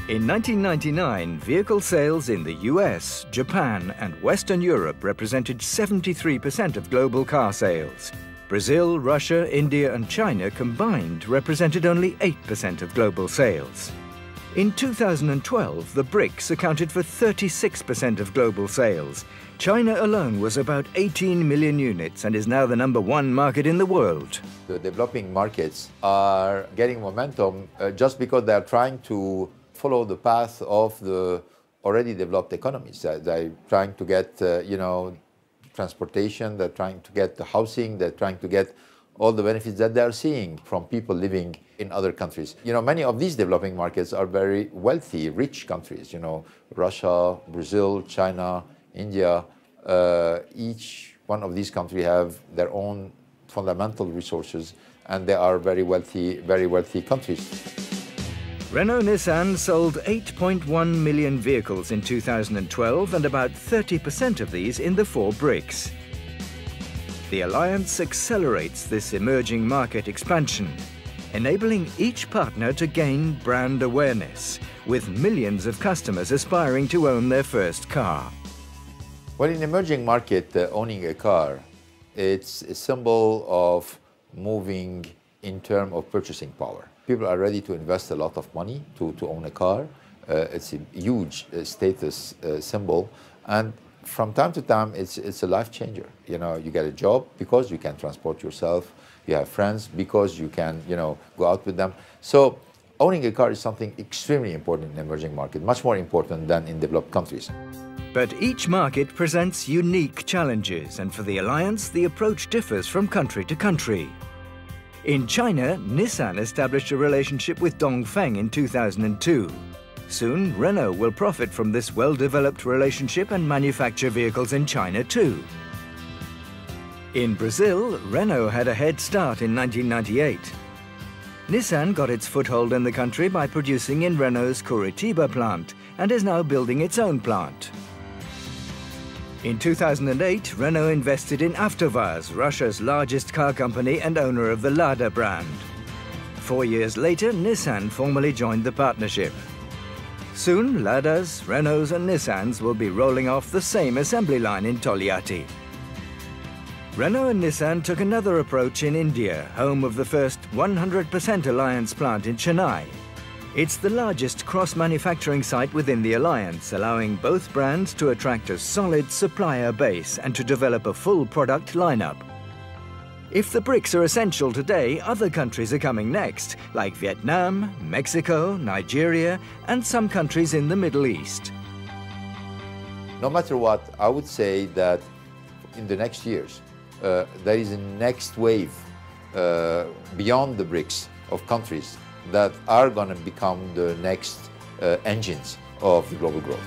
In 1999, vehicle sales in the US, Japan and Western Europe represented 73% of global car sales. Brazil, Russia, India and China combined represented only 8% of global sales. In 2012, the BRICs accounted for 36% of global sales. China alone was about 18 million units and is now the #1 market in the world. The developing markets are getting momentum just because they are trying to follow the path of the already developed economies. They're trying to get, transportation, they're trying to get the housing, they're trying to get all the benefits that they're seeing from people living in other countries. Many of these developing markets are very wealthy, rich countries, Russia, Brazil, China, India. Each one of these countries have their own fundamental resources, and they are very wealthy countries. Renault-Nissan sold 8.1 million vehicles in 2012 and about 30% of these in the 4 BRICs. The alliance accelerates this emerging market expansion, enabling each partner to gain brand awareness, with millions of customers aspiring to own their first car. Well, in emerging market, owning a car, it's a symbol of moving in terms of purchasing power. People are ready to invest a lot of money to own a car. It's a huge status symbol, and from time to time, it's a life changer. You get a job because you can transport yourself. You have friends because you can, go out with them. So owning a car is something extremely important in emerging markets, much more important than in developed countries. But each market presents unique challenges, and for the alliance, the approach differs from country to country. In China, Nissan established a relationship with Dongfeng in 2002. Soon, Renault will profit from this well-developed relationship and manufacture vehicles in China too. In Brazil, Renault had a head start in 1998. Nissan got its foothold in the country by producing in Renault's Curitiba plant and is now building its own plant. In 2008, Renault invested in AvtoVAZ, Russia's largest car company and owner of the Lada brand. 4 years later, Nissan formally joined the partnership. Soon, Ladas, Renaults and Nissans will be rolling off the same assembly line in Togliatti. Renault and Nissan took another approach in India, home of the first 100% alliance plant in Chennai. It's the largest cross-manufacturing site within the alliance, allowing both brands to attract a solid supplier base and to develop a full product lineup. If the BRICs are essential today, other countries are coming next, like Vietnam, Mexico, Nigeria, and some countries in the Middle East. No matter what, I would say that in the next years, there is a next wave beyond the BRICs of countries that are going to become the next engines of the global growth.